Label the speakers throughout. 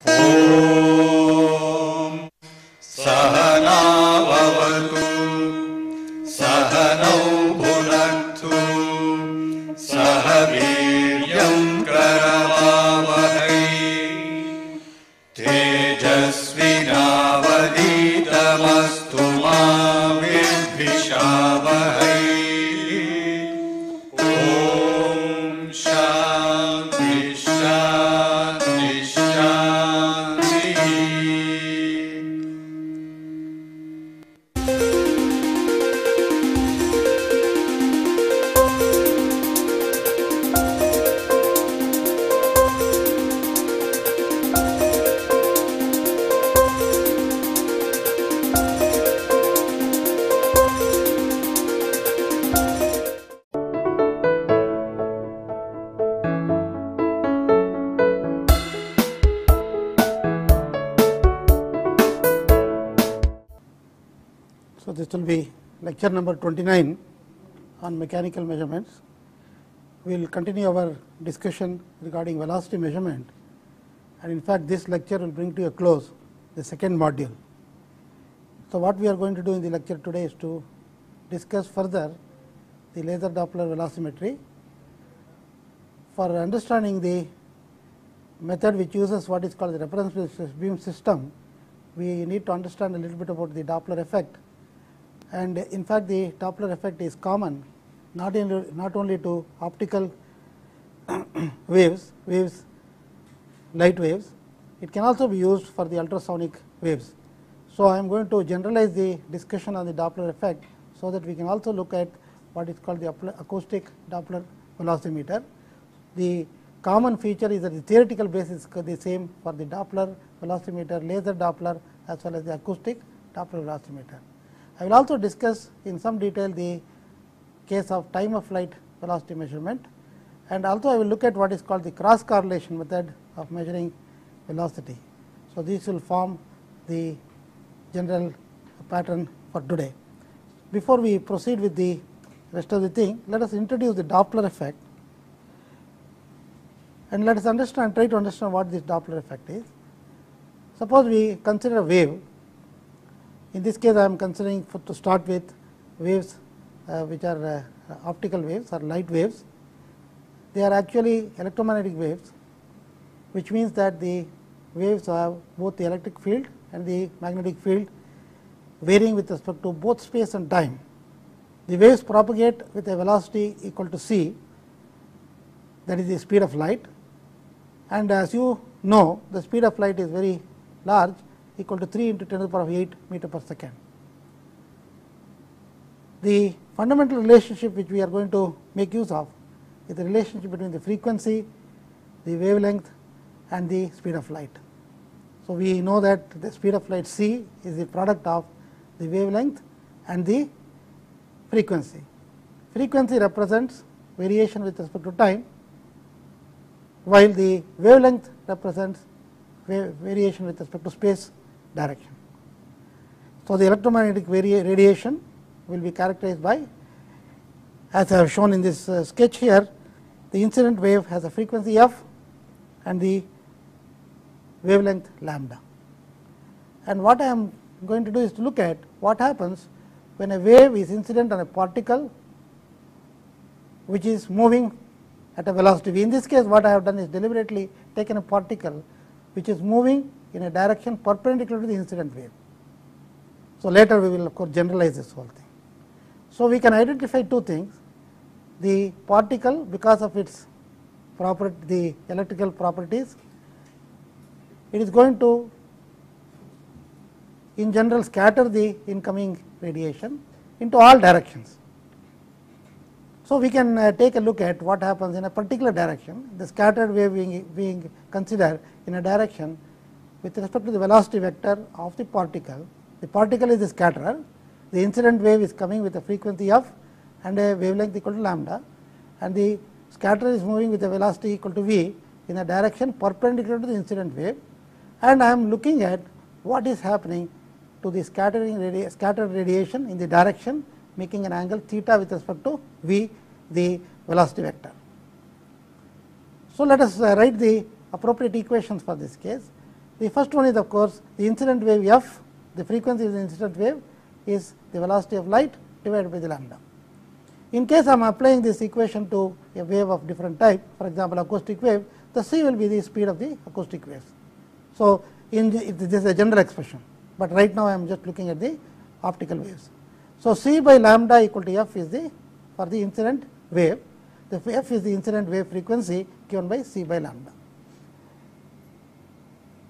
Speaker 1: ॐ सहना भवतु सहनौ भुनक्तु सह वीर्यं करवावहै तेजस्विनावधीतमस्तु मा विद्विषावहै। ॐ शान्ति शान्ति शान्तिः।
Speaker 2: So, this will be lecture number 29 on mechanical measurements. We will continue our discussion regarding velocity measurement, and in fact, this lecture will bring to a close the second module. So, what we are going to do in the lecture today is to discuss further the laser Doppler velocimetry. For understanding the method which uses what is called the reference beam system, we need to understand a little bit about the Doppler effect. And in fact, the Doppler effect is common not only to optical waves, light waves, it can also be used for the ultrasonic waves. So, I am going to generalize the discussion on the Doppler effect, so that we can also look at what is called the acoustic Doppler velocimeter. The common feature is that the theoretical basis is the same for the Doppler velocimeter, laser Doppler, as well as the acoustic Doppler velocimeter. I will also discuss in some detail the case of time of flight velocity measurement, and also I will look at what is called the cross correlation method of measuring velocity. So, this will form the general pattern for today. Before we proceed with the rest of the thing, let us introduce the Doppler effect, and let us try to understand what this Doppler effect is. Suppose we consider a wave. In this case, I am considering to start with waves which are optical waves or light waves. They are actually electromagnetic waves, which means that the waves have both the electric field and the magnetic field varying with respect to both space and time. The waves propagate with a velocity equal to c, that is the speed of light, and as you know, the speed of light is very large, equal to 3 into 10 to the power of 8 meter per second. The fundamental relationship which we are going to make use of is the relationship between the frequency, the wavelength, and the speed of light. So, we know that the speed of light c is the product of the wavelength and the frequency. Frequency represents variation with respect to time, while the wavelength represents variation with respect to space direction. So, the electromagnetic radiation will be characterized by, as I have shown in this sketch here, the incident wave has a frequency f and the wavelength lambda. And what I am going to do is to look at what happens when a wave is incident on a particle which is moving at a velocity v. In this case, what I have done is deliberately taken a particle which is moving in a direction perpendicular to the incident wave. So, later we will of course generalize this whole thing. So, we can identify two things: the particle, because of its property, the electrical properties, it is going to in general scatter the incoming radiation into all directions. So, we can take a look at what happens in a particular direction, the scattered wave being considered in a direction with respect to the velocity vector of the particle. The particle is the scatterer, the incident wave is coming with a frequency f and a wavelength equal to lambda, and the scatterer is moving with a velocity equal to v in a direction perpendicular to the incident wave, and I am looking at what is happening to the scattered radiation in the direction making an angle theta with respect to v, the velocity vector. So, let us write the appropriate equations for this case. The first one is of course the incident wave f, the frequency of the incident wave is the velocity of light divided by the lambda. In case I am applying this equation to a wave of different type, for example, acoustic wave, the c will be the speed of the acoustic waves. So, this is a general expression, but right now I am just looking at the optical waves. So, c by lambda equal to f is the for the incident wave, the f is the incident wave frequency given by c by lambda.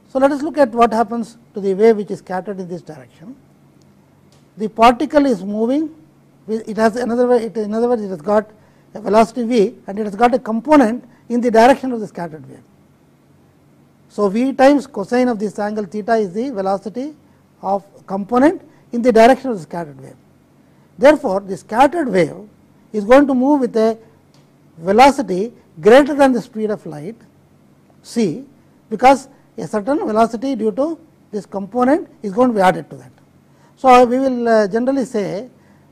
Speaker 2: So, let us look at what happens to the wave which is scattered in this direction. The particle is moving, it has another way, in other words it has got a velocity v and it has got a component in the direction of the scattered wave. So, v times cosine of this angle theta is the velocity of component in the direction of the scattered wave. Therefore, the scattered wave is going to move with a velocity greater than the speed of light c, because a certain velocity due to this component is going to be added to that. So, we will generally say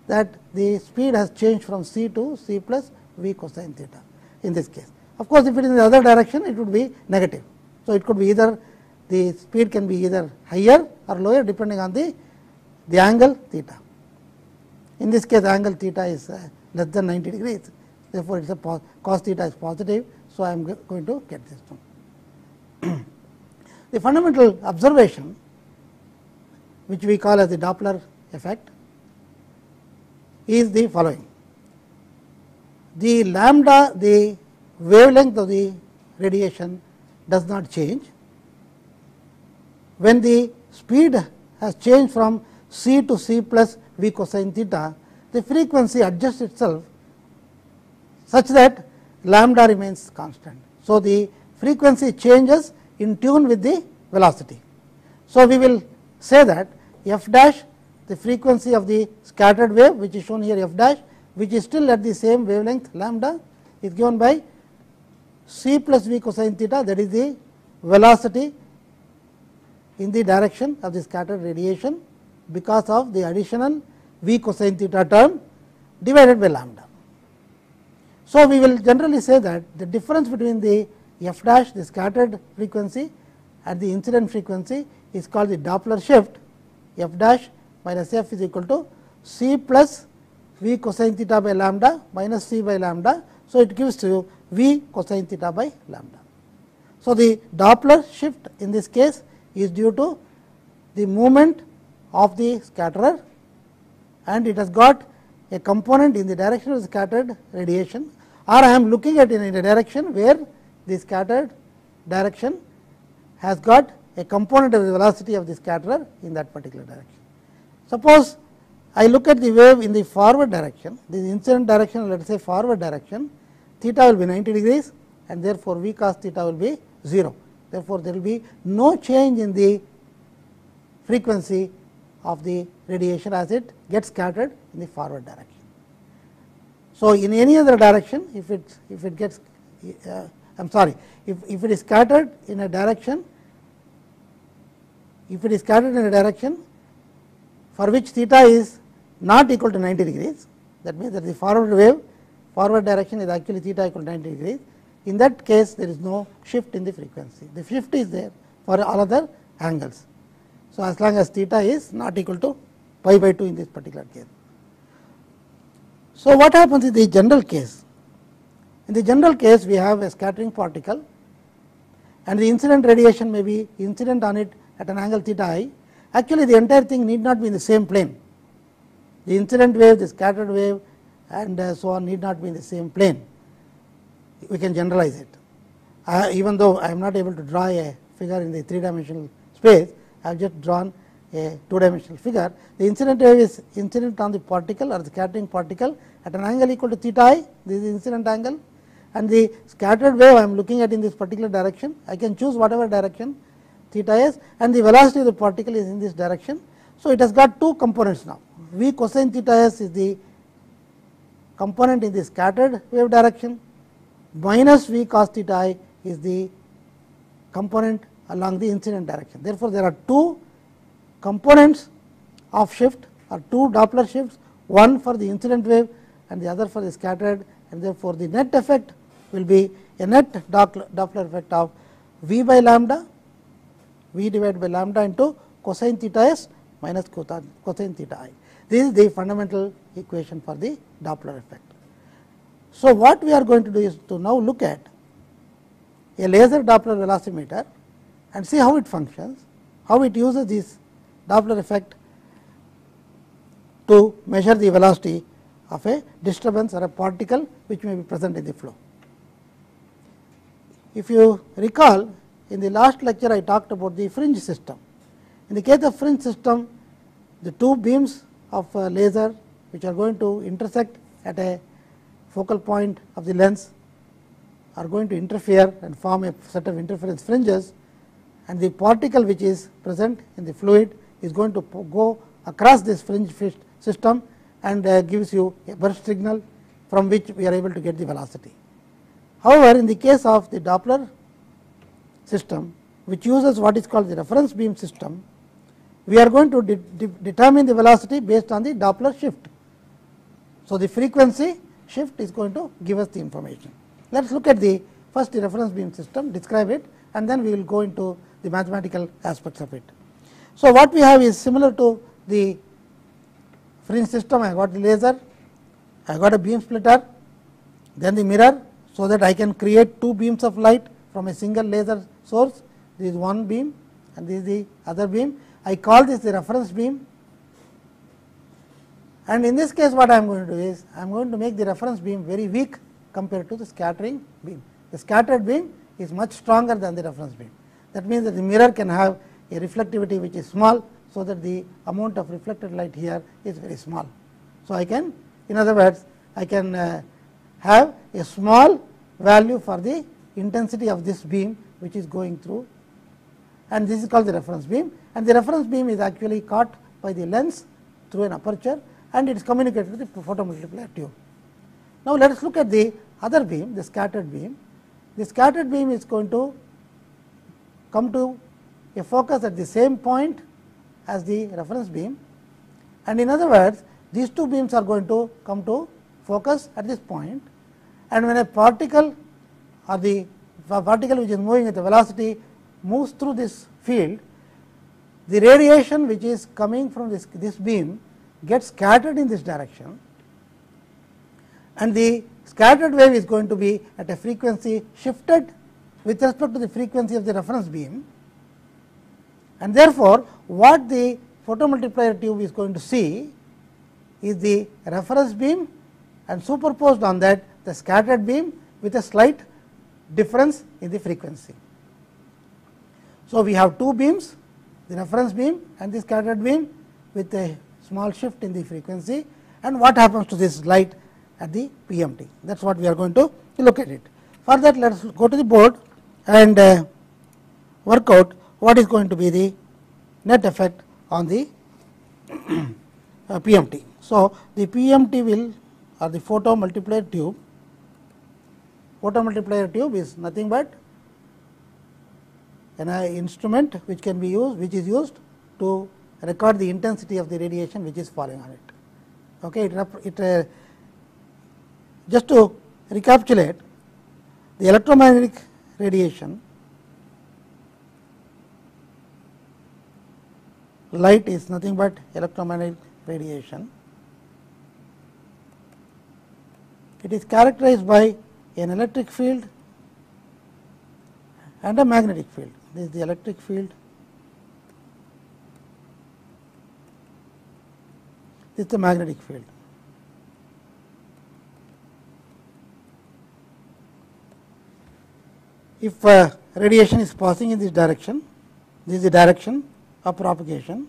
Speaker 2: that the speed has changed from c to c plus v cosine theta in this case. Of course, if it is in the other direction it would be negative. So, it could be either the speed can be either higher or lower depending on the angle theta. In this case angle theta is less than 90 degrees, therefore, it is a cos theta is positive. So, I am going to get this one. The fundamental observation which we call as the Doppler effect is the following. The lambda, the wavelength of the radiation does not change. When the speed has changed from c to c plus v cosine theta, the frequency adjusts itself such that lambda remains constant. So, the frequency changes in tune with the velocity. So, we will say that f dash, the frequency of the scattered wave which is shown here f dash, which is still at the same wavelength lambda, is given by c plus v cosine theta, that is the velocity in the direction of the scattered radiation because of the additional v cosine theta term divided by lambda. So, we will generally say that the difference between the f dash, the scattered frequency, and the incident frequency is called the Doppler shift. F dash minus f is equal to c plus v cosine theta by lambda minus c by lambda. So, it gives to v cosine theta by lambda. So, the Doppler shift in this case is due to the movement of the scatterer, and it has got a component in the direction of the scattered radiation, or I am looking at it in a direction where the scattered direction has got a component of the velocity of the scatterer in that particular direction. Suppose I look at the wave in the forward direction, the incident direction, let us say forward direction, theta will be 90 degrees and therefore, v cos theta will be 0. Therefore, there will be no change in the frequency of the radiation as it gets scattered in the forward direction. So, in any other direction, if it gets I am sorry, if it is scattered in a direction, for which theta is not equal to 90 degrees, that means that the forward wave, forward direction is actually theta equal to 90 degrees. In that case, there is no shift in the frequency. The shift is there for all other angles. So, as long as theta is not equal to pi by 2 in this particular case. So, what happens in the general case? In the general case, we have a scattering particle and the incident radiation may be incident on it at an angle theta I. Actually, the entire thing need not be in the same plane. The incident wave, the scattered wave, and so on need not be in the same plane. We can generalize it. Even though I am not able to draw a figure in the 3-dimensional space, I have just drawn a 2-dimensional figure. The incident wave is incident on the particle or the scattering particle at an angle equal to theta I, this is the incident angle, and the scattered wave I am looking at in this particular direction. I can choose whatever direction theta is, and the velocity of the particle is in this direction. So, it has got two components now. V cosine theta s is the component in the scattered wave direction, minus v cos theta I is the component along the incident direction. Therefore, there are two components of shift or two Doppler shifts, one for the incident wave and the other for the scattered, and therefore, the net effect will be a net Doppler effect of v by lambda V divided by lambda into cosine theta s minus cosine theta I. This is the fundamental equation for the Doppler effect. So, what we are going to do is to now look at a laser Doppler velocimeter and see how it functions, how it uses this Doppler effect to measure the velocity of a disturbance or a particle which may be present in the flow. If you recall, in the last lecture I talked about the fringe system. In the case of fringe system, the two beams of a laser which are going to intersect at a focal point of the lens are going to interfere and form a set of interference fringes, and the particle which is present in the fluid is going to go across this fringe system and gives you a burst signal from which we are able to get the velocity. However, in the case of the Doppler system, which uses what is called the reference beam system, we are going to determine the velocity based on the Doppler shift. So, the frequency shift is going to give us the information. Let us look at the first the reference beam system, describe it, and then we will go into the mathematical aspects of it. So, what we have is similar to the fringe system. I got the laser, I got a beam splitter, then the mirror, so that I can create two beams of light from a single laser source. This is one beam and this is the other beam. I call this the reference beam, and in this case what I am going to do is I am going to make the reference beam very weak compared to the scattering beam. The scattered beam is much stronger than the reference beam. That means that the mirror can have a reflectivity which is small, so that the amount of reflected light here is very small. So, I can, in other words, I can have a small value for the intensity of this beam which is going through, and this is called the reference beam, and the reference beam is actually caught by the lens through an aperture and it is communicated with the photomultiplier tube. Now, let us look at the other beam, the scattered beam. The scattered beam is going to come to a focus at the same point as the reference beam, and in other words, these two beams are going to come to focus at this point, and when a particle or the particle which is moving at the velocity moves through this field, the radiation which is coming from this beam gets scattered in this direction, and the scattered wave is going to be at a frequency shifted with respect to the frequency of the reference beam, and therefore, what the photomultiplier tube is going to see is the reference beam and superposed on that the scattered beam with a slight difference in the frequency. So, we have two beams, the reference beam and the scattered beam with a small shift in the frequency, and what happens to this light at the PMT. That is what we are going to look at it. For that, let us go to the board and work out what is going to be the net effect on the PMT. So, the PMT will, or the photomultiplier tube is nothing but an instrument which can be used, which is used to record the intensity of the radiation which is falling on it. Okay, just to recapitulate, the electromagnetic radiation, light is nothing but electromagnetic radiation. It is characterized by an electric field and a magnetic field. This is the electric field, this is the magnetic field. If radiation is passing in this direction, this is the direction of propagation.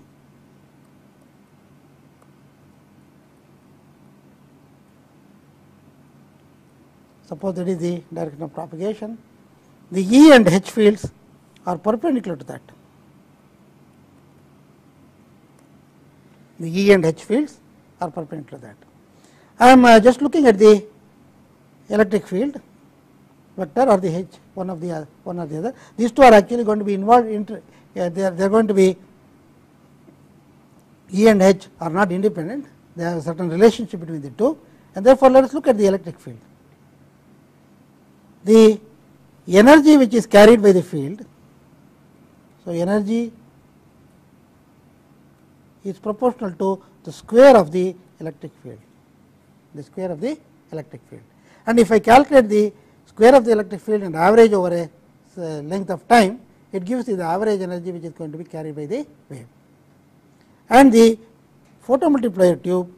Speaker 2: Suppose that is the direction of propagation. The E and H fields are perpendicular to that. The E and H fields are perpendicular to that. I am just looking at the electric field vector or the H, one or the other. These two are actually going to be involved in, they are going to be, E and H are not independent, they have a certain relationship between the two, and therefore, let us look at the electric field. The energy which is carried by the field, So, energy is proportional to the square of the electric field, and if I calculate the square of the electric field and average over a length of time, it gives you the average energy which is going to be carried by the wave. And the photomultiplier tube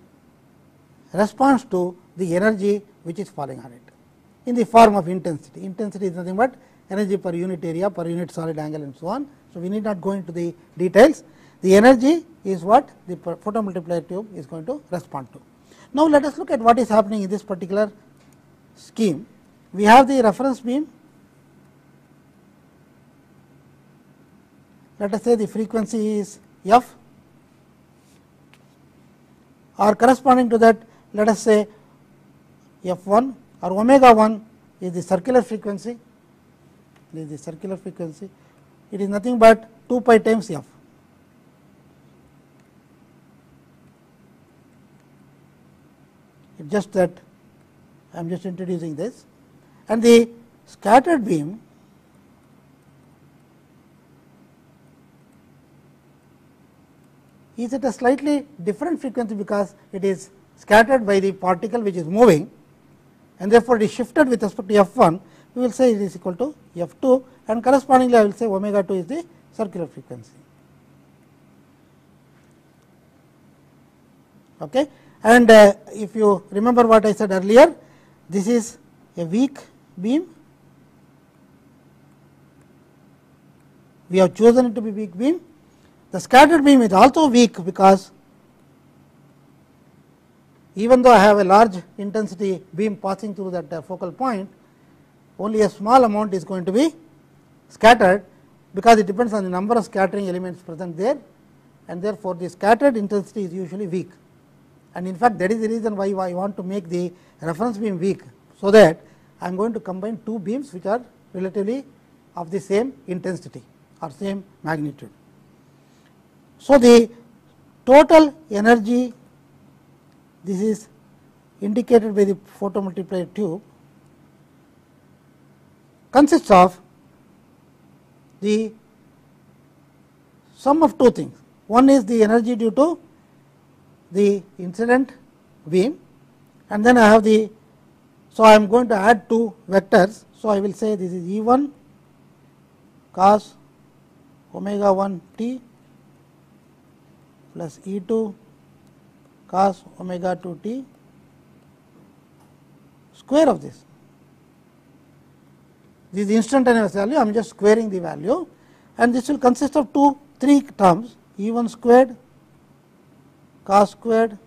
Speaker 2: responds to the energy which is falling on it in the form of intensity. Intensity is nothing but energy per unit area, per unit solid angle, and so on. So, we need not go into the details. The energy is what the photomultiplier tube is going to respond to. Now, let us look at what is happening in this particular scheme. We have the reference beam. Let us say the frequency is f, or corresponding to that, let us say f1 or omega 1 is the circular frequency. It is nothing but 2 pi times f. It's just that I am just introducing this, and the scattered beam is at a slightly different frequency, because it is scattered by the particle which is moving, and therefore, it is shifted with respect to f1. We will say it is equal to f2, and correspondingly I will say omega 2 is the circular frequency. Okay. And if you remember what I said earlier, this is a weak beam. We have chosen it to be weak beam. The scattered beam is also weak, because even though I have a large intensity beam passing through that focal point, only a small amount is going to be scattered, because it depends on the number of scattering elements present there, and therefore, the scattered intensity is usually weak. And in fact, that is the reason why I want to make the reference beam weak, so that I am going to combine two beams which are relatively of the same intensity or same magnitude. So, the total energy, this is indicated by the photomultiplier tube, consists of the sum of two things. One is the energy due to the incident beam, and then I have the, so I am going to add two vectors. So, I will say this is E 1 cos omega 1 t plus E 2 cos omega 2 t square of this. This is the instantaneous value, I am just squaring the value, and this will consist of three terms, E 1 squared cos squared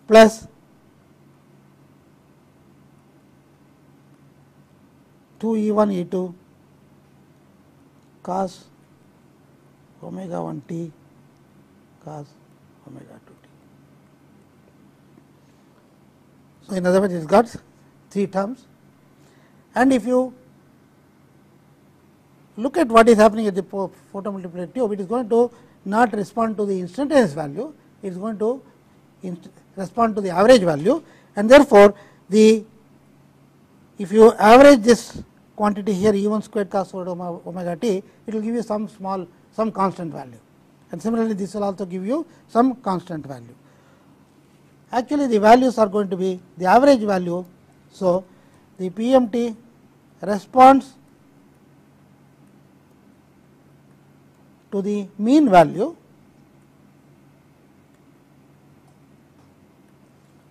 Speaker 2: plus 2 E 1 E 2 cos omega 1 t cos omega 2 t. So, in other words, it has got three terms, and if you look at what is happening at the photomultiplier tube, it is going to not respond to the instantaneous value, it is going to respond to the average value, and therefore, the if you average this quantity here E 1 squared cos omega t, it will give you some constant value, and similarly this will also give you some constant value. Actually, the values are going to be the average value. So, the PMT responds to the mean value.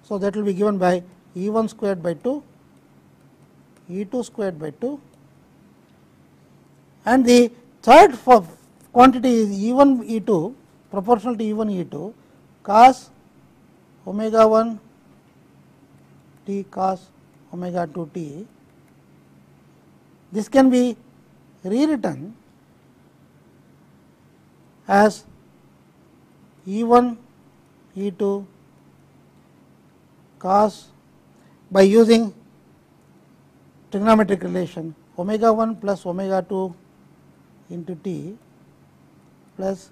Speaker 2: So, that will be given by E 1 squared by 2, E 2 squared by 2, and the third quantity is E 1 E 2 proportional to E 1 E 2 cos omega 1 t cos omega 2 t. This can be rewritten as E 1 E 2 cos, by using trigonometric relation, omega 1 plus omega 2 into t plus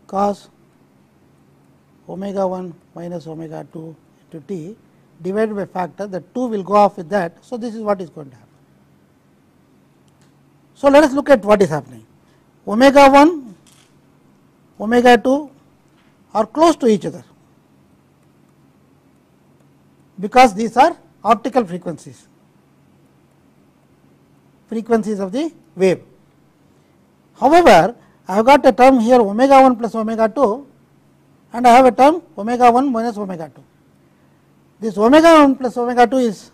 Speaker 2: cos omega 1 minus omega 2 into t divided by factor, that 2 will go off with that. So, this is what is going to happen. So, let us look at what is happening. Omega 1, omega 2 are close to each other, because these are optical frequencies, frequencies of the wave. However, I have got a term here omega 1 plus omega 2, and I have a term omega 1 minus omega 2. This omega 1 plus omega 2 is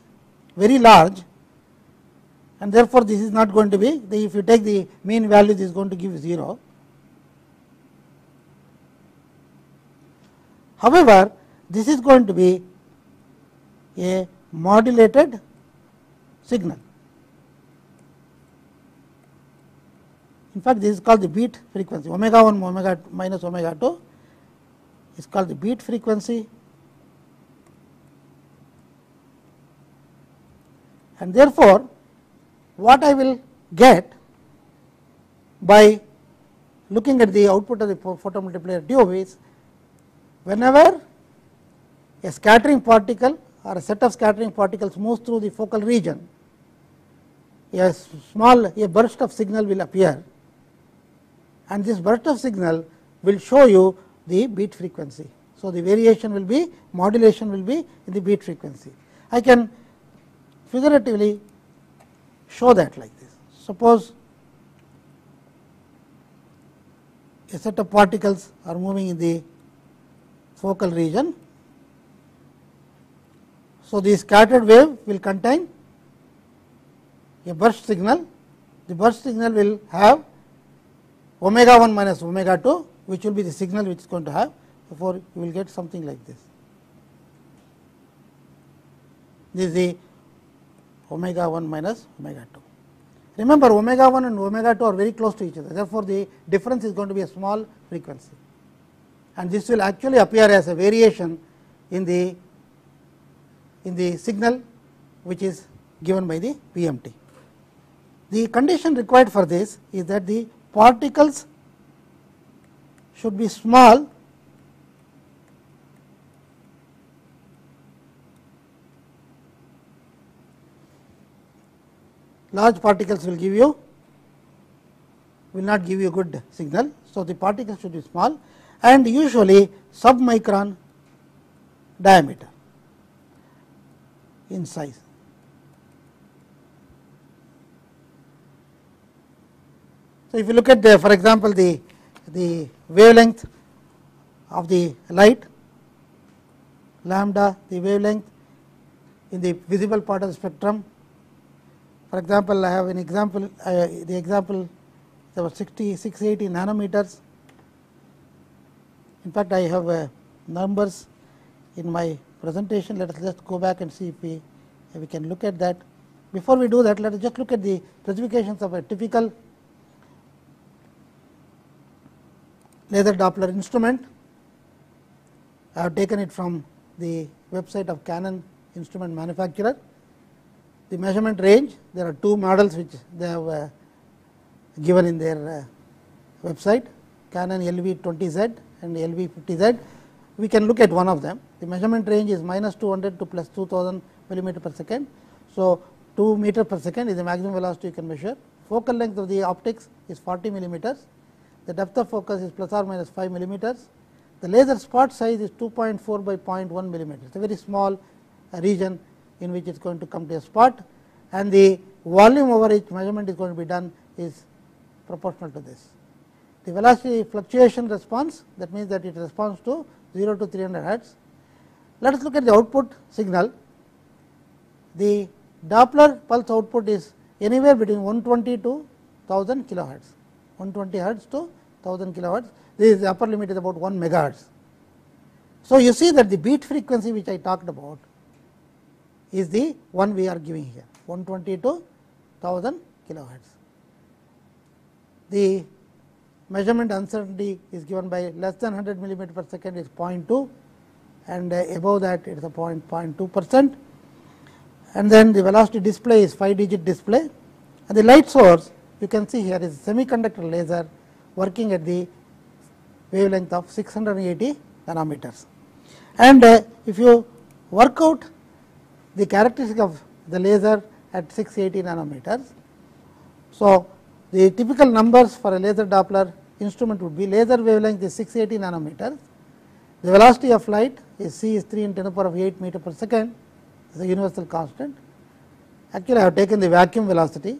Speaker 2: very large, and therefore, this is not going to be, if you take the mean value, this is going to give 0. However, this is going to be a modulated signal. In fact, this is called the beat frequency. Omega 1 omega minus omega 2 is called the beat frequency, and therefore, what I will get by looking at the output of the photomultiplier tube is, whenever a scattering particle or a set of scattering particles moves through the focal region, a burst of signal will appear, and this burst of signal will show you the beat frequency. So, the variation will be, modulation will be in the beat frequency. I can figuratively show that like this. Suppose a set of particles are moving in the focal region. So, the scattered wave will contain a burst signal. The burst signal will have omega 1 minus omega 2, which will be the signal which is going to have. Therefore, you will get something like this. This is the omega 1 minus omega 2. Remember, omega 1 and omega 2 are very close to each other. Therefore, the difference is going to be a small frequency, and this will actually appear as a variation in the signal which is given by the PMT. The condition required for this is that the particles should be small large particles will not give you good signal. So, the particles should be small and usually sub-micron diameter in size. So, if you look at for example, the wavelength of the light, lambda, the wavelength in the visible part of the spectrum. For example, I have an example, the example is about 680 nanometers. In fact, I have numbers in my presentation. Let us just go back and see if we can look at that. Before we do that, let us just look at the specifications of a typical laser Doppler instrument. I have taken it from the website of Canon instrument manufacturer. The measurement range, there are two models which they have given in their website, Canon LV20Z and LV50Z. We can look at one of them. The measurement range is minus 200 to plus 2000 millimeter per second. So, 2 meter per second is the maximum velocity you can measure. Focal length of the optics is 40 millimeters. The depth of focus is plus or minus 5 millimeters. The laser spot size is 2.4 by 0.1 millimeters. It's a very small region in which it is going to come to a spot, and the volume over which measurement is going to be done is proportional to this. The velocity fluctuation response, that means that it responds to 0 to 300 hertz. Let us look at the output signal. The Doppler pulse output is anywhere between 120 to 1000 kilohertz, 120 hertz to 1000 kilohertz. This is the upper limit is about 1 megahertz. So, you see that the beat frequency which I talked about is the one we are giving here, 120 to 1000 kilohertz. The measurement uncertainty is given by less than 100 millimeter per second is 0.2, and above that it is a 0.2%, and then the velocity display is 5-digit display, and the light source you can see here is a semiconductor laser working at the wavelength of 680 nanometers. And if you work out the characteristic of the laser at 680 nanometers, so the typical numbers for a laser Doppler instrument would be laser wavelength is 680 nanometers, the velocity of light is c is 3 × 10⁸ meter per second, is a universal constant. Actually, I have taken the vacuum velocity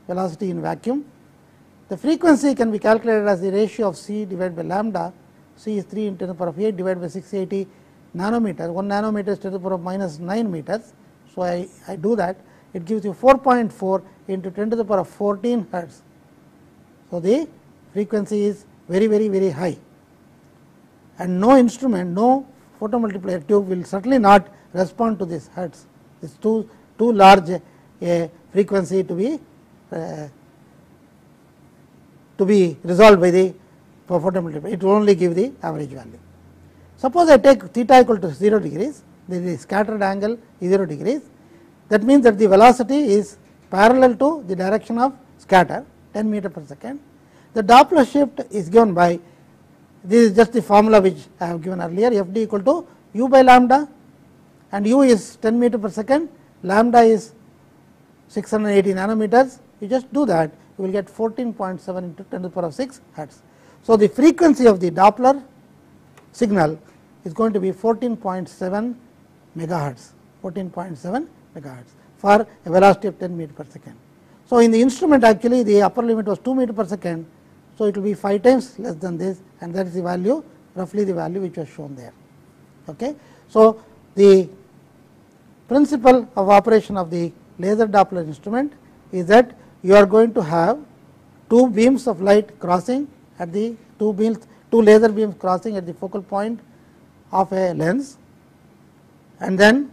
Speaker 2: in vacuum. The frequency can be calculated as the ratio of c divided by lambda. C is 3 × 10⁸ divided by 680 nanometer. 1 nanometer is 10 to the power minus 9 meters. So, I do that. It gives you 4.4 into 10 to the power 14 hertz. So, the frequency is very high, and no instrument, no photomultiplier tube will certainly not respond to this hertz. It is too large a frequency to be resolved by the photomultiplier. It will only give the average value. Suppose I take theta equal to 0 degrees, the scattered angle is 0 degrees. That means that the velocity is parallel to the direction of scatter, 10 meter per second. The Doppler shift is given by, this is just the formula which I have given earlier, Fd equal to u by lambda, and u is 10 meter per second, lambda is 680 nanometers. You just do that, you will get 14.7 into 10 to the power 6 hertz. So, the frequency of the Doppler signal is going to be 14.7 megahertz, 14.7 megahertz for a velocity of 10 meter per second. So, in the instrument actually the upper limit was 2 meter per second. So, it will be 5 times less than this, and that is the value, roughly the value which was shown there. Okay. So, the principle of operation of the laser Doppler instrument is that you are going to have two beams of light crossing at the two laser beams crossing at the focal point of a lens, and then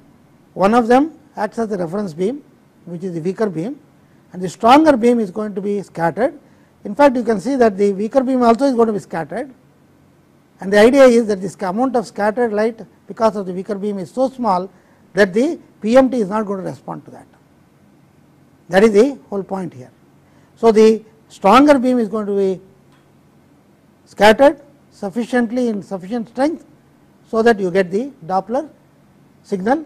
Speaker 2: one of them acts as the reference beam, which is the weaker beam, and the stronger beam is going to be scattered. In fact, you can see that the weaker beam also is going to be scattered, and the idea is that this amount of scattered light because of the weaker beam is so small that the PMT is not going to respond to that. That is the whole point here. So, the stronger beam is going to be scattered sufficiently in sufficient strength, so that you get the Doppler signal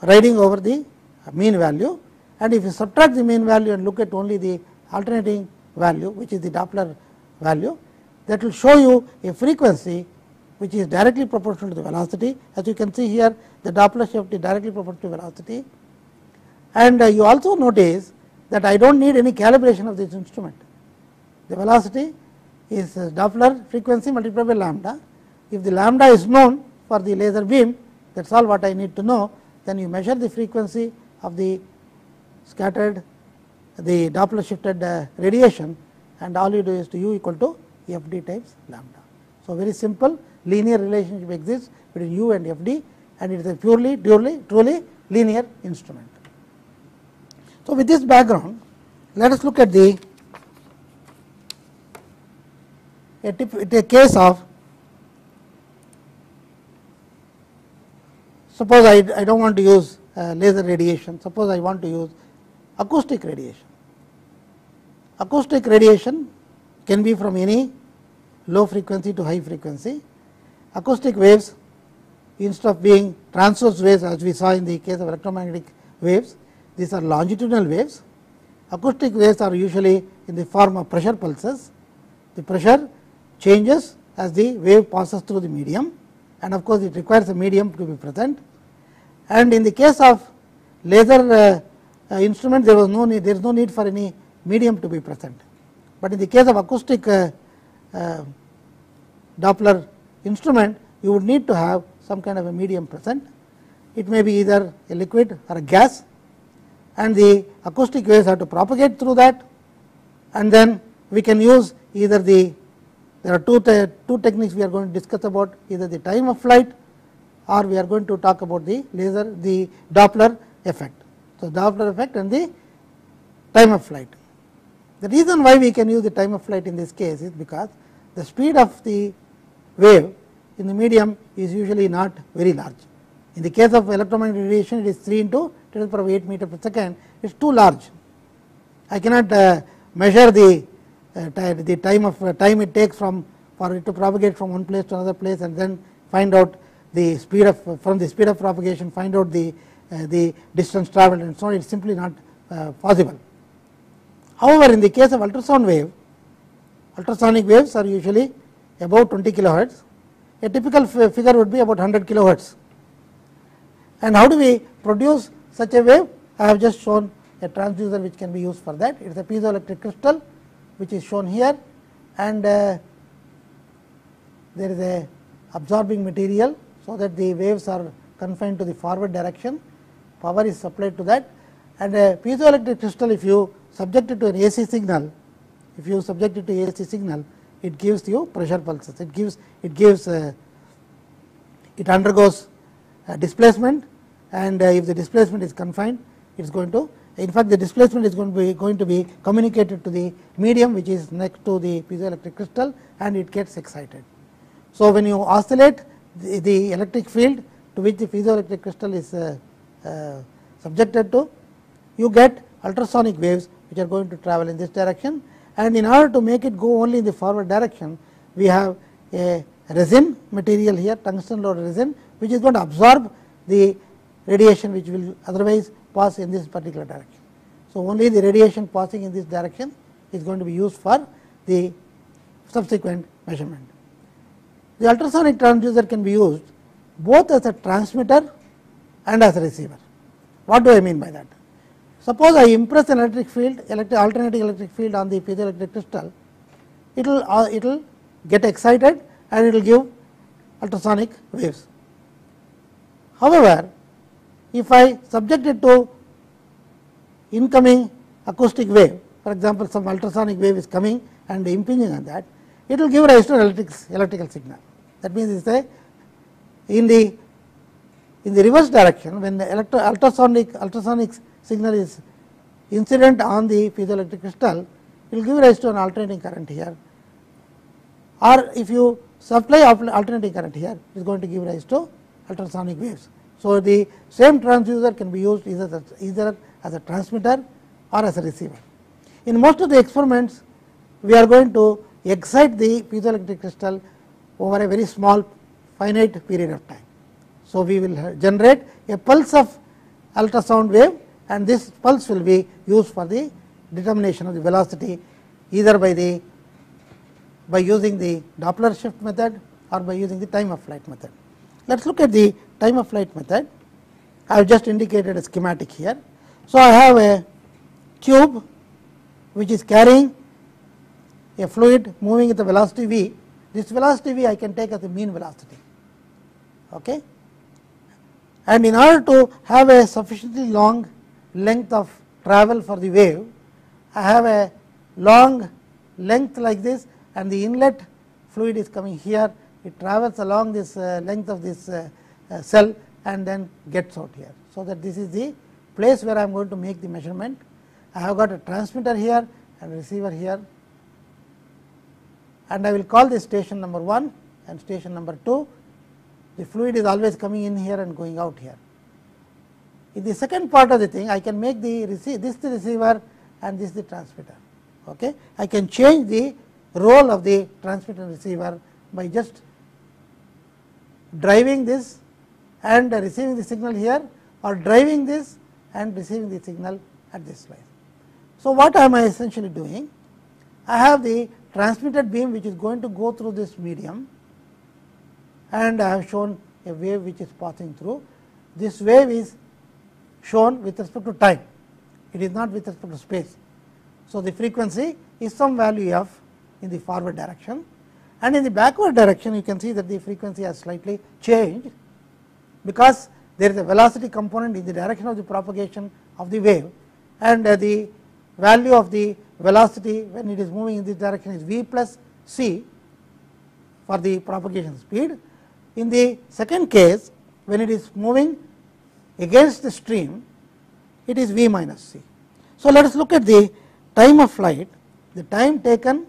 Speaker 2: riding over the mean value, and if you subtract the mean value and look at only the alternating value, which is the Doppler value, that will show you a frequency which is directly proportional to the velocity. As you can see here, the Doppler shift is directly proportional to velocity, and you also notice that I do not need any calibration of this instrument. The velocity is Doppler frequency multiplied by lambda. If the lambda is known for the laser beam, that is all what I need to know. Then you measure the frequency of the scattered, the Doppler shifted radiation, and all you do is to u equal to Fd times lambda. So, very simple linear relationship exists between u and Fd, and it is a truly linear instrument. So, with this background, let us look at the a case of, suppose I do not want to use laser radiation, suppose I want to use acoustic radiation. Acoustic radiation can be from any low frequency to high frequency. Acoustic waves, instead of being transverse waves as we saw in the case of electromagnetic waves, these are longitudinal waves. Acoustic waves are usually in the form of pressure pulses. The pressure changes as the wave passes through the medium, and of course, it requires a medium to be present. And in the case of laser instrument, there is no need for any medium to be present. But in the case of acoustic Doppler instrument, you would need to have some kind of a medium present. It may be either a liquid or a gas, and the acoustic waves have to propagate through that, and then we can use either there are two techniques we are going to discuss about, either the time of flight, or we are going to talk about the Doppler effect. So, Doppler effect and the time of flight. The reason why we can use the time of flight in this case is because the speed of the wave in the medium is usually not very large. In the case of electromagnetic radiation, it is 3 into 10 to the power 8 meter per second. It is too large. I cannot measure the time it takes for for it to propagate from one place to another place and then find out the speed of, from the speed of propagation find out the distance travelled and so on, it is simply not possible. However, in the case of ultrasound wave, ultrasonic waves are usually about 20 kilohertz, a typical figure would be about 100 kilohertz. And how do we produce such a wave? I have just shown a transducer which can be used for that. It is a piezoelectric crystal which is shown here, and there is a absorbing material, so that the waves are confined to the forward direction, power is supplied to that, and a piezoelectric crystal, if you subject it to an AC signal, it gives you pressure pulses, it undergoes displacement, and if the displacement is confined, it is going to, in fact the displacement is going to be communicated to the medium which is next to the piezoelectric crystal, and it gets excited. So, when you oscillate the electric field to which the piezoelectric crystal is subjected to, you get ultrasonic waves which are going to travel in this direction, and in order to make it go only in the forward direction, we have a resin material here, tungsten loaded resin, which is going to absorb the radiation which will otherwise pass in this particular direction. So, only the radiation passing in this direction is going to be used for the subsequent measurement. The ultrasonic transducer can be used both as a transmitter and as a receiver. What do I mean by that? Suppose I impress an electric field, alternating electric field on the piezoelectric crystal, it will get excited and it will give ultrasonic waves. However, if I subject it to incoming acoustic wave, for example, some ultrasonic wave is coming and impinging on that, it will give rise to an electrical signal. That means, in the reverse direction, when the ultrasonic signal is incident on the piezoelectric crystal, it will give rise to an alternating current here, or if you supply alternating current here, it is going to give rise to ultrasonic waves. So, the same transducer can be used either as a transmitter or as a receiver. In most of the experiments, we are going to excite the piezoelectric crystal over a very small finite period of time. So, we will generate a pulse of ultrasound wave, and this pulse will be used for the determination of the velocity, either by using the Doppler shift method or by using the time of flight method. Let us look at the time of flight method. I have just indicated a schematic here. So, I have a tube which is carrying a fluid moving at the velocity v. This velocity v I can take as the mean velocity. Okay? And in order to have a sufficiently long length of travel for the wave, I have a long length like this, and the inlet fluid is coming here, it travels along this length of this cell and then gets out here. So, that this is the place where I am going to make the measurement. I have got a transmitter here and a receiver here, and I will call this station number 1 and station number 2. The fluid is always coming in here and going out here. In the second part of the thing, I can make this the receiver and this the transmitter. Okay? I can change the role of the transmitter and receiver by just driving this and receiving the signal here, or driving this and receiving the signal at this place. So, what am I essentially doing? I have the transmitted beam which is going to go through this medium, and I have shown a wave which is passing through. This wave is shown with respect to time, it is not with respect to space. So, the frequency is some value f in the forward direction, and in the backward direction you can see that the frequency has slightly changed, because there is a velocity component in the direction of the propagation of the wave, and the value of the velocity when it is moving in this direction is v plus c for the propagation speed. In the second case, when it is moving against the stream, it is v minus c. So, let us look at the time of flight, the time taken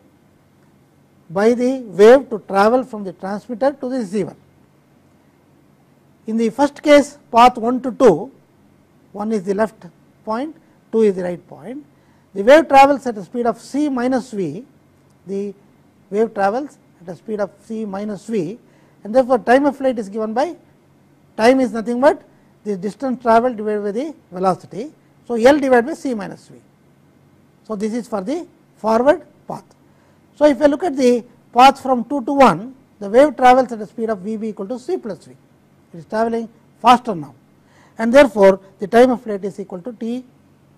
Speaker 2: by the wave to travel from the transmitter to the receiver. In the first case, path 1 to 2, 1 is the left point, 2 is the right point. The wave travels at a speed of c minus v, the wave travels at a speed of c minus v, and therefore, time of flight is given by time is nothing but the distance travelled divided by the velocity. So, L divided by c minus v. So, this is for the forward path. So, if I look at the path from 2 to 1, the wave travels at a speed of v b equal to c plus v. It is travelling faster now, and therefore, the time of flight is equal to t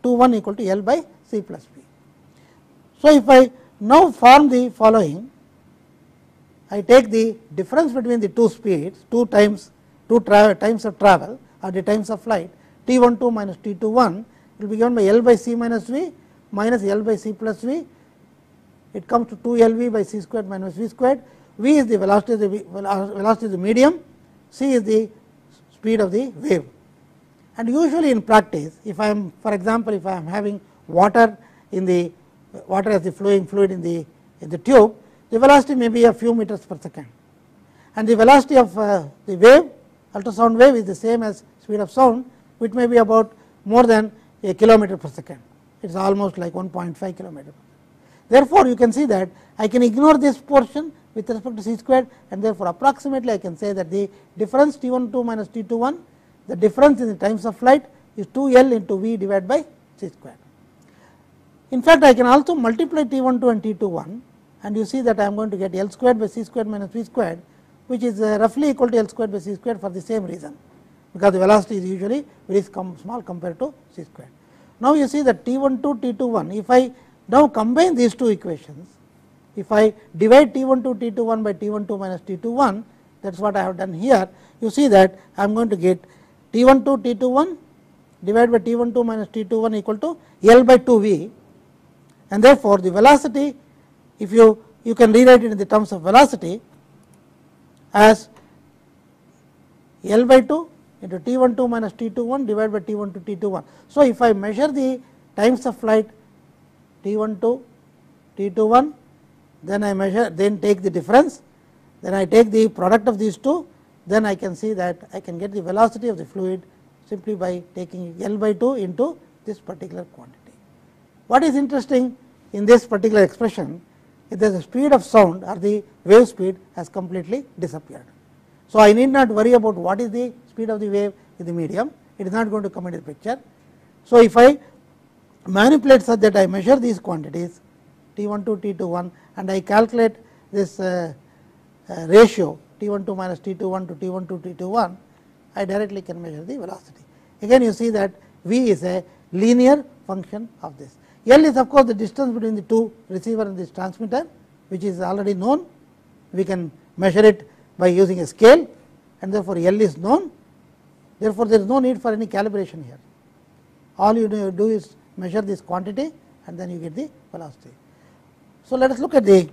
Speaker 2: 2 1 equal to L by c plus v. So, if I now form the following, I take the difference between the two speeds, two times of travel or the times of flight, t 1 2 minus t 2 1 will be given by L by c minus v minus L by c plus v. It comes to 2 L v by c squared minus v squared. V is the velocity of the medium, c is the speed of the wave. And usually in practice, if I am, for example, if I am having water in the water as the flowing fluid in the tube, the velocity may be a few meters per second, and the velocity of the wave, ultrasound wave, is the same as speed of sound, which may be about more than a kilometer per second. It is almost like 1.5 kilometer. Therefore, you can see that I can ignore this portion with respect to c squared, and therefore, approximately I can say that the difference t 1 2 minus t 2 1, the difference in the times of flight is 2 L into v divided by c squared. In fact, I can also multiply t 1 2 and t 2 1, and you see that I am going to get L squared by c squared minus v squared, which is roughly equal to L squared by c squared for the same reason, because the velocity is usually very small compared to c squared. Now, you see that t 1 2 t 2 1, if I now combine these two equations, if I divide t 1 2 t 2 1 by t 1 2 minus t 2 1, that is what I have done here. You see that I am going to get t 1 2 t 2 1 divided by t 1 2 minus t 2 1 equal to L by 2 v, and therefore, the velocity, if you can rewrite it in the terms of velocity as L by 2 into t 1 2 minus t 2 1 divided by t 1 2 t 2 1. So, if I measure the times of flight t 1 2 t 2 1, then I measure, then take the difference, then I take the product of these two, then I can see that I can get the velocity of the fluid simply by taking L by 2 into this particular quantity. What is interesting in this particular expression is that the speed of sound or the wave speed has completely disappeared. So, I need not worry about what is the speed of the wave in the medium, it is not going to come into the picture. So, if I manipulate such that I measure these quantities t 1 2 t 2 1 and I calculate this ratio t 1 2 minus t 2 1 to t 1 2 t 2 1, I directly can measure the velocity. Again, you see that v is a linear function of this. L is of course the distance between the two receiver and this transmitter, which is already known. We can measure it by using a scale, and therefore, L is known. Therefore, there is no need for any calibration here. All you do is measure this quantity and then you get the velocity. So, let us look at the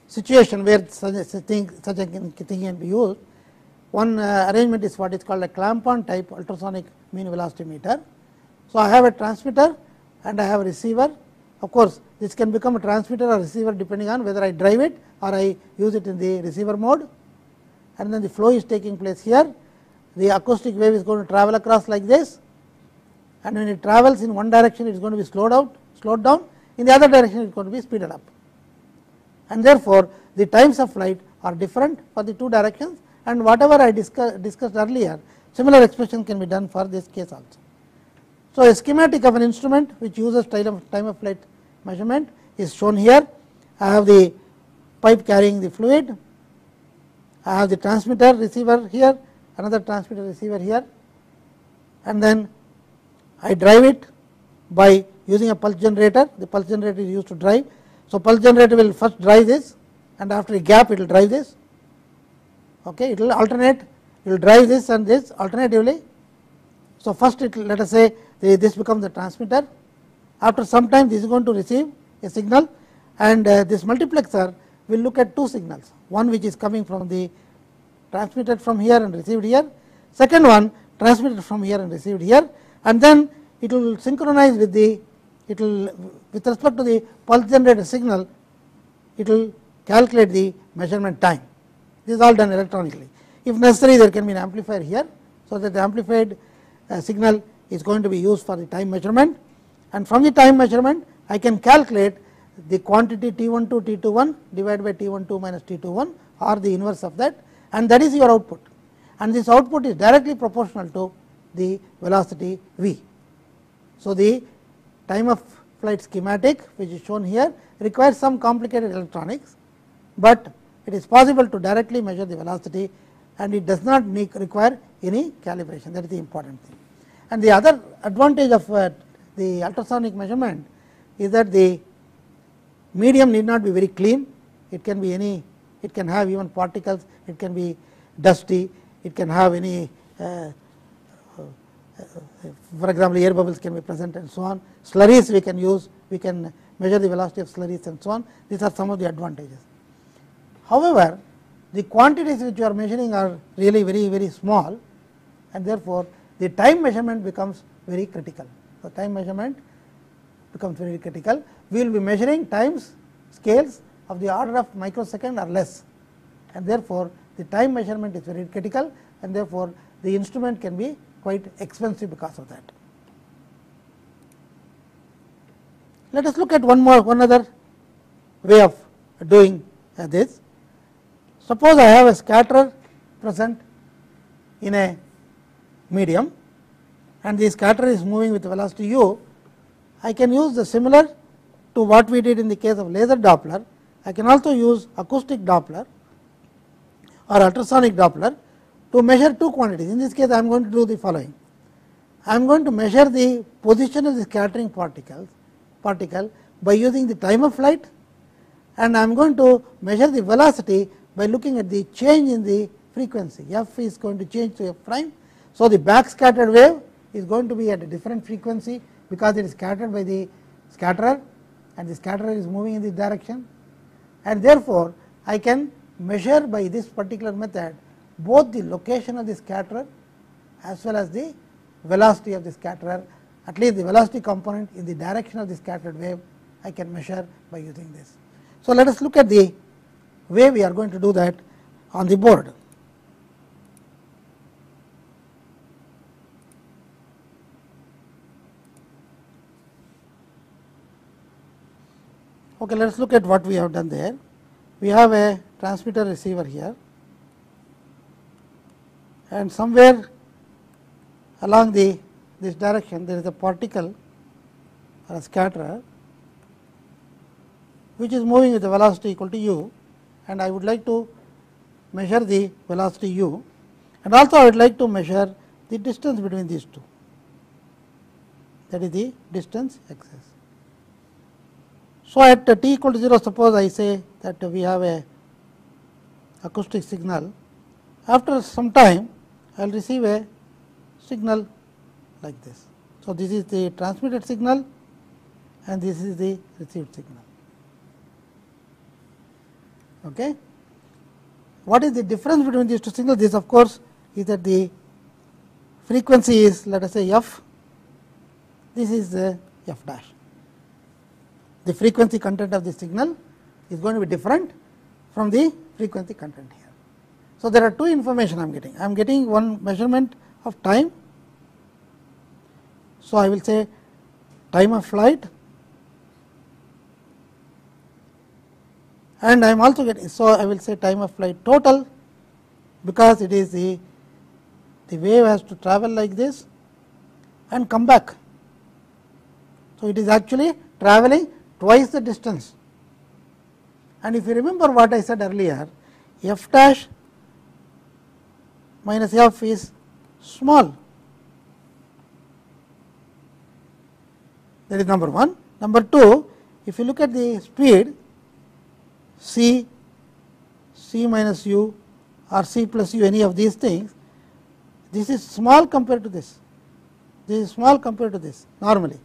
Speaker 2: situation where such a thing can be used. One arrangement is what is called a clamp-on type ultrasonic mean velocity meter. So, I have a transmitter and I have a receiver. Of course, this can become a transmitter or receiver depending on whether I drive it or I use it in the receiver mode, and then the flow is taking place here. The acoustic wave is going to travel across like this, and when it travels in one direction it is going to be slowed down, in the other direction it is going to be speeded up, and therefore, the times of flight are different for the two directions, and whatever I discussed earlier, similar expression can be done for this case also. So, a schematic of an instrument which uses time of flight measurement is shown here. I have the pipe carrying the fluid, I have the transmitter receiver here, another transmitter receiver here, and then I drive it by using a pulse generator. The pulse generator is used to drive. So, pulse generator will first drive this, and after a gap it will drive this. Okay, it will alternate, it will drive this and this alternatively. So, first it will, let us say this becomes the transmitter. After some time this is going to receive a signal, and this multiplexer will look at two signals, one which is coming from the transmitted from here and received here, second one transmitted from here and received here, and then it will synchronize with the, it will with respect to the pulse generated signal, it will calculate the measurement time. This is all done electronically. If necessary, there can be an amplifier here, so that the amplified signal is going to be used for the time measurement, and from the time measurement I can calculate the quantity T12 T21 divided by T12 minus T21 or the inverse of that, and that is your output, and this output is directly proportional to the velocity v. So, the time of flight schematic which is shown here requires some complicated electronics, but it is possible to directly measure the velocity and it does not require any calibration, that is the important thing. And the other advantage of the ultrasonic measurement is that the medium need not be very clean, it can be any, it can have even particles, it can be dusty, it can have any for example, air bubbles can be present and so on, slurries we can use, we can measure the velocity of slurries and so on, these are some of the advantages. However, the quantities which you are measuring are really very small, and therefore, the time measurement becomes very critical. The time measurement becomes very critical. We will be measuring times scales of the order of microsecond or less, and therefore, the time measurement is very critical, and therefore, the instrument can be quite expensive because of that. Let us look at one other way of doing this. Suppose I have a scatterer present in a medium and the scatterer is moving with velocity u. I can use the similar to what we did in the case of laser Doppler. I can also use acoustic Doppler or ultrasonic Doppler to measure two quantities. In this case, I am going to do the following. I am going to measure the position of the scattering particle by using the time of flight, and I am going to measure the velocity by looking at the change in the frequency. F is going to change to f prime. So, the back scattered wave is going to be at a different frequency because it is scattered by the scatterer and the scatterer is moving in this direction, and therefore, I can measure by this particular method both the location of the scatterer as well as the velocity of the scatterer, at least the velocity component in the direction of the scattered wave I can measure by using this. So, let us look at the way we are going to do that on the board. Okay, let us look at what we have done there. We have a transmitter receiver here, and somewhere along this direction there is a particle or a scatterer which is moving with a velocity equal to u, and I would like to measure the velocity u, and also I would like to measure the distance between these two, that is the distance x s. So, at t equal to 0, suppose I say that we have a acoustic signal. After some time I will receive a signal like this. So, this is the transmitted signal and this is the received signal. Okay. What is the difference between these two signals? This of course is that the frequency is, let us say, f, this is f dash. The frequency content of the signal is going to be different from the frequency content here. So, there are two information I am getting. I am getting one measurement of time. So, I will say time of flight, and I am also getting, so I will say time of flight total, because it is the wave has to travel like this and come back. So, it is actually traveling twice the distance, and if you remember what I said earlier, f dash minus f is small, that is number one. Number two, if you look at the speed c minus u or c plus u, any of these things, this is small compared to this, is small compared to this normally,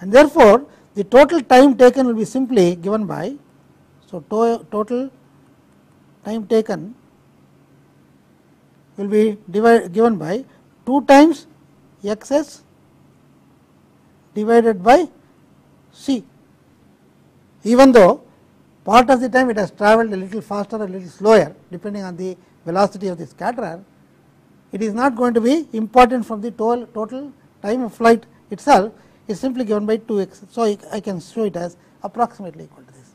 Speaker 2: and therefore, the total time taken will be simply given by, so total time taken will be given by 2 times x s divided by c. Even though part of the time it has travelled a little faster or a little slower depending on the velocity of the scatterer, it is not going to be important from the total time of flight itself, is simply given by 2x. So, I can show it as approximately equal to this,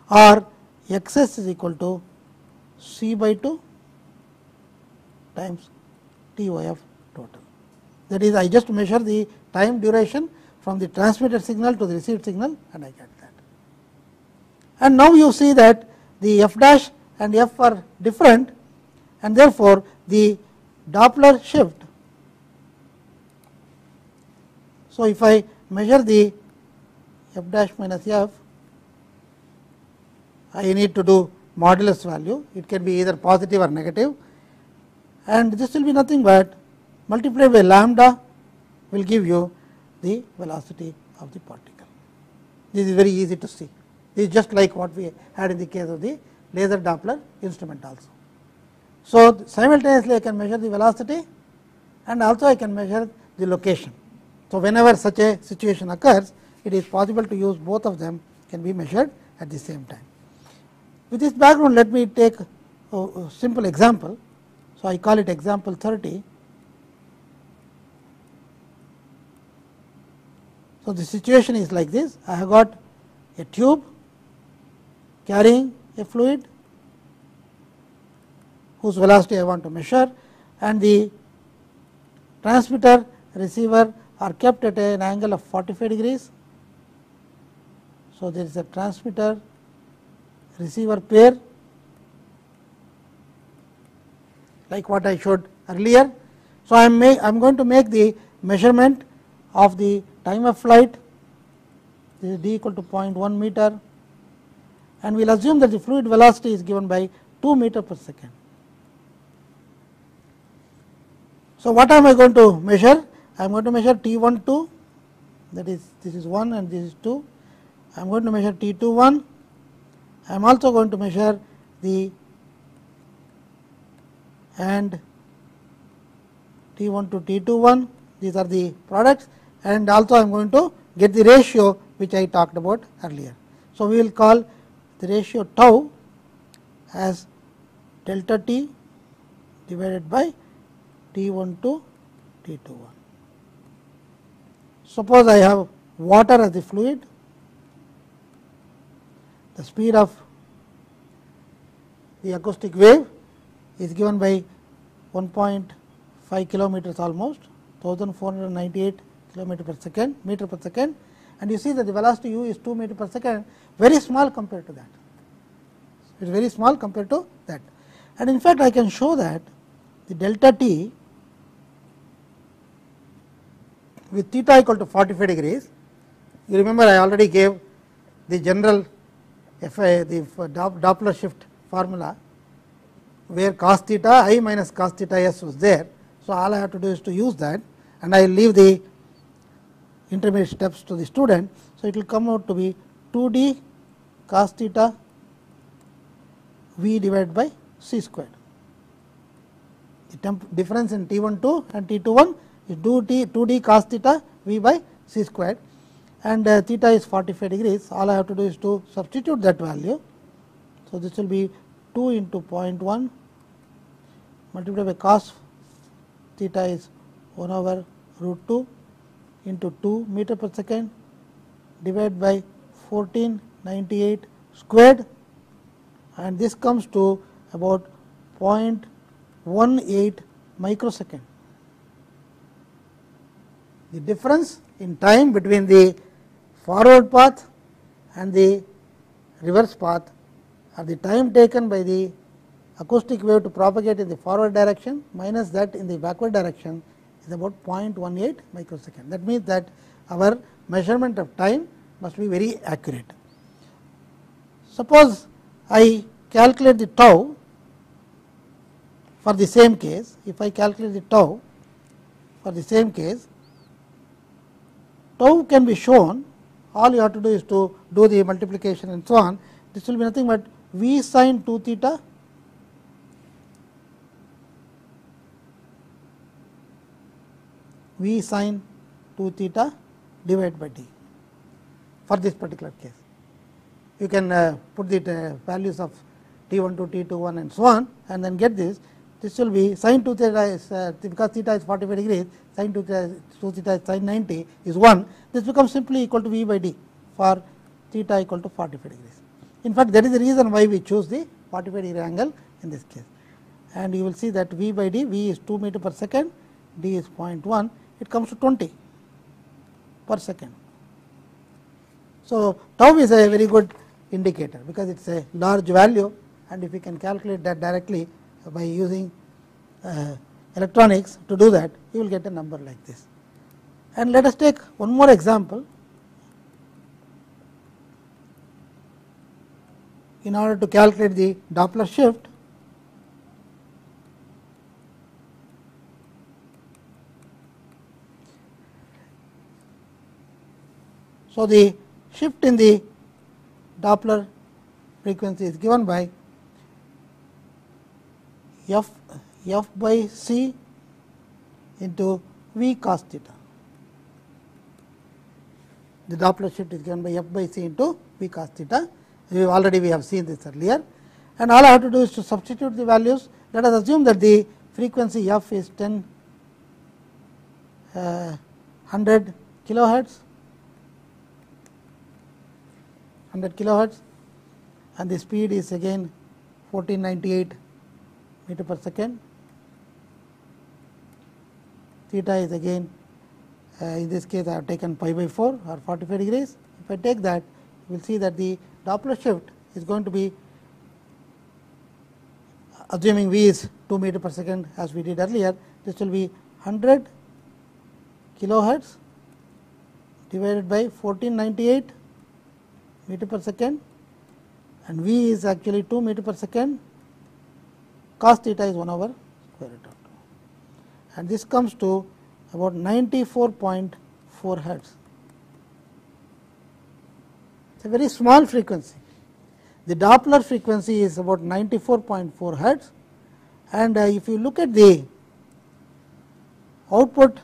Speaker 2: or x s is equal to c by 2 times t y f total. That is, I just measure the time duration from the transmitted signal to the received signal, and I get that. And now you see that the f dash and f are different, and therefore, the Doppler shift. So, if I measure the f dash minus f, I need to do modulus value. It can be either positive or negative, and this will be nothing but multiplied by lambda will give you the velocity of the particle. This is very easy to see. This is just like what we had in the case of the laser Doppler instrument also. So, simultaneously I can measure the velocity and also I can measure the location. So, whenever such a situation occurs, it is possible to use both of them can be measured at the same time. With this background, let me take a simple example. So, I call it example 30. So, the situation is like this. I have got a tube carrying a fluid whose velocity I want to measure, and the transmitter receiver are kept at an angle of 45 degrees. So, there is a transmitter receiver pair like what I showed earlier. So, I am going to make the measurement of the time of flight. This is d equal to 0.1 meter, and we will assume that the fluid velocity is given by 2 meter per second. So, what am I going to measure? I am going to measure T12, that is, this is 1 and this is 2. I am going to measure T21. I am also going to measure the and T1 to T21, these are the products, and also I am going to get the ratio which I talked about earlier. So, we will call the ratio tau as delta T divided by T1 to T21. Suppose I have water as the fluid, the speed of the acoustic wave is given by 1.5 kilometers almost, 1498 kilometer per second, meter per second, and you see that the velocity u is 2 meter per second, very small compared to that. It is very small compared to that. And in fact, I can show that the delta t with theta equal to 45 degrees, you remember I already gave the general the Doppler shift formula, where cos theta I minus cos theta s was there. So, all I have to do is to use that, and I will leave the intermediate steps to the student. So, it will come out to be 2d cos theta v divided by c squared. The difference in T12 and T21 is 2d cos theta v by c squared, and theta is 45 degrees. All I have to do is to substitute that value. So, this will be 2 into 0.1 multiplied by cos theta is 1 over root 2 into 2 meter per second divided by 1498 squared, and this comes to about 0.18 microsecond. The difference in time between the forward path and the reverse path, or the time taken by the acoustic wave to propagate in the forward direction minus that in the backward direction, is about 0.18 microsecond. That means that our measurement of time must be very accurate. Suppose I calculate the tau for the same case. If I calculate the tau for the same case, tau can be shown, all you have to do is to do the multiplication and so on. This will be nothing but v sin 2 theta v sin 2 theta divided by d for this particular case. You can put the values of T1 to T21 and so on, and then get this. This will be sin 2 theta is because theta is 45 degrees, sin 2 theta is sin 90 is 1. This becomes simply equal to v by d for theta equal to 45 degrees. In fact, that is the reason why we choose the 45 degree angle in this case. And you will see that V by d, V is 2 meter per second, d is 0.1, it comes to 20 per second. So, tau is a very good indicator, because it is a large value, and if we can calculate that directly by using electronics to do that, you will get a number like this. And let us take one more example in order to calculate the Doppler shift. So, the shift in the Doppler frequency is given by f by c into v cos theta. The Doppler shift is given by f by c into v cos theta. We have seen this earlier, and all I have to do is to substitute the values. Let us assume that the frequency f is 100 kilohertz, and the speed is again 1498 meter per second. Theta is again, in this case I have taken pi by 4 or 45 degrees. If I take that, you will see that the Doppler shift is going to be, assuming V is 2 meter per second as we did earlier, this will be 100 kilohertz divided by 1498 meter per second, and V is actually 2 meter per second, cos theta is 1 over square root of 2, and this comes to about 94.4 hertz. It is a very small frequency. The Doppler frequency is about 94.4 hertz, and if you look at the output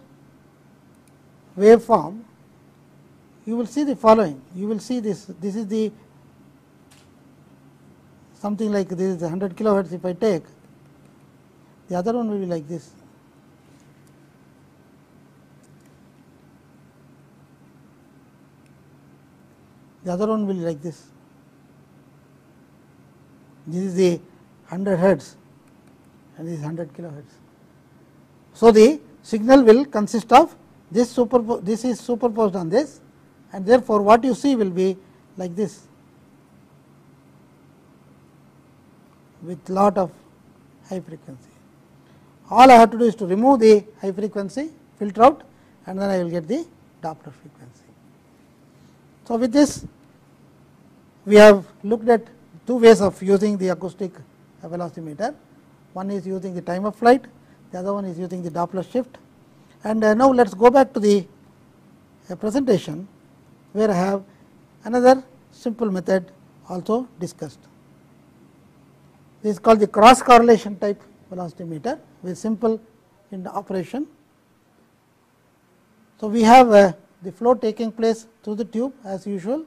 Speaker 2: waveform, you will see the following. You will see this is the something like this is 100 kilohertz. If I take, the other one will be like this. The other one will be like this. This is the 100 hertz and this is 100 kilohertz. So, the signal will consist of this is superposed on this, and therefore, what you see will be like this with lot of high frequency. All I have to do is to remove the high frequency, filter out, and then I will get the Doppler frequency. So, with this we have looked at two ways of using the acoustic velocimeter. One is using the time of flight, the other one is using the Doppler shift. And now let us go back to the presentation where I have another simple method also discussed. This is called the cross correlation type velocimeter, very simple in the operation. So, we have the flow taking place through the tube as usual,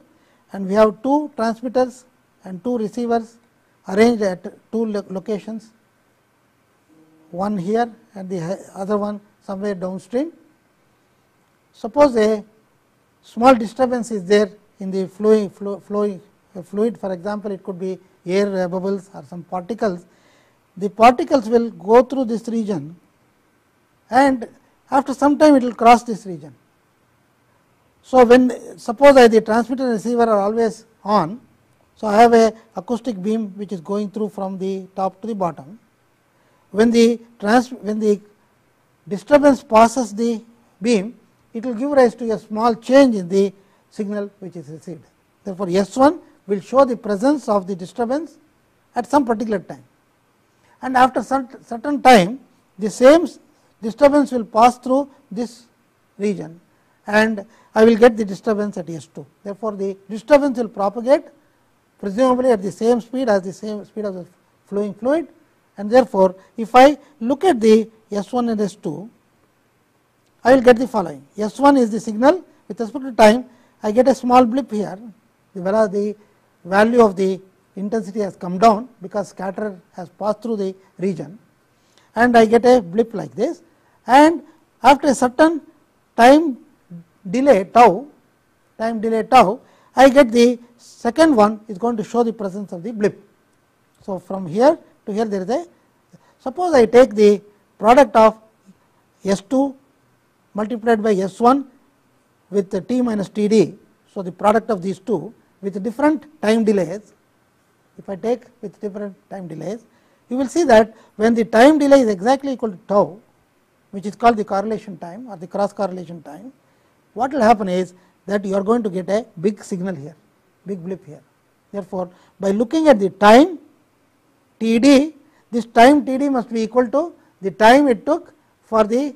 Speaker 2: and we have two transmitters and two receivers arranged at two locations, one here and the other one somewhere downstream. Suppose a small disturbance is there in the fluid, for example, it could be air bubbles or some particles. The particles will go through this region, and after some time it will cross this region. So, when suppose the transmitter and receiver are always on, so I have a acoustic beam which is going through from the top to the bottom. When the disturbance passes the beam, it will give rise to a small change in the signal which is received. Therefore, S1 will show the presence of the disturbance at some particular time, and after certain time the same disturbance will pass through this region, and I will get the disturbance at S2. Therefore, the disturbance will propagate presumably at the same speed as the same speed of the flowing fluid, and therefore, if I look at the S1 and S2, I will get the following. S1 is the signal with respect to time. I get a small blip here, the value of the intensity has come down because scatterer has passed through the region, and I get a blip like this, and after a certain time delay tau, I I get the second one is going to show the presence of the blip. So, from here to here there is a, suppose I take the product of S2 multiplied by S1 with the t minus Td. So, the product of these two with different time delays, if I take with different time delays, you will see that when the time delay is exactly equal to tau, which is called the correlation time or the cross correlation time, what will happen is that you are going to get a big signal here, big blip here. Therefore, by looking at the time Td, this time Td must be equal to the time it took for the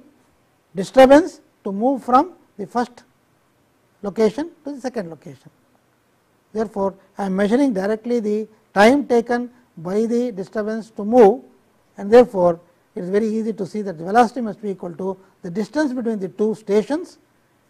Speaker 2: disturbance to move from the first location to the second location. Therefore, I am measuring directly the time taken by the disturbance to move, and therefore, it is very easy to see that the velocity must be equal to the distance between the two stations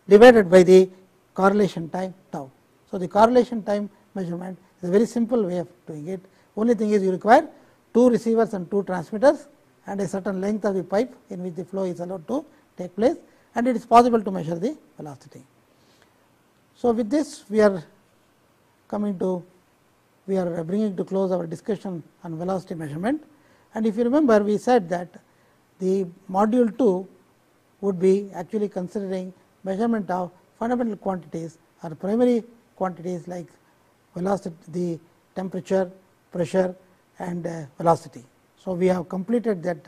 Speaker 2: divided by the correlation time tau. So, the correlation time measurement is a very simple way of doing it. Only thing is you require 2 receivers and 2 transmitters and a certain length of the pipe in which the flow is allowed to take place, and it is possible to measure the velocity. So, with this we are coming to, we are bringing to close our discussion on velocity measurement. And if you remember, we said that the module 2 would be actually considering measurement of fundamental quantities or primary quantities like velocity, the temperature, pressure and velocity. So, we have completed that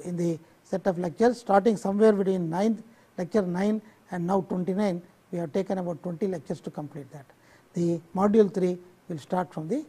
Speaker 2: in the set of lectures starting somewhere between 9th lecture 9 and now 29, we have taken about 20 lectures to complete that. The module 3 will start from the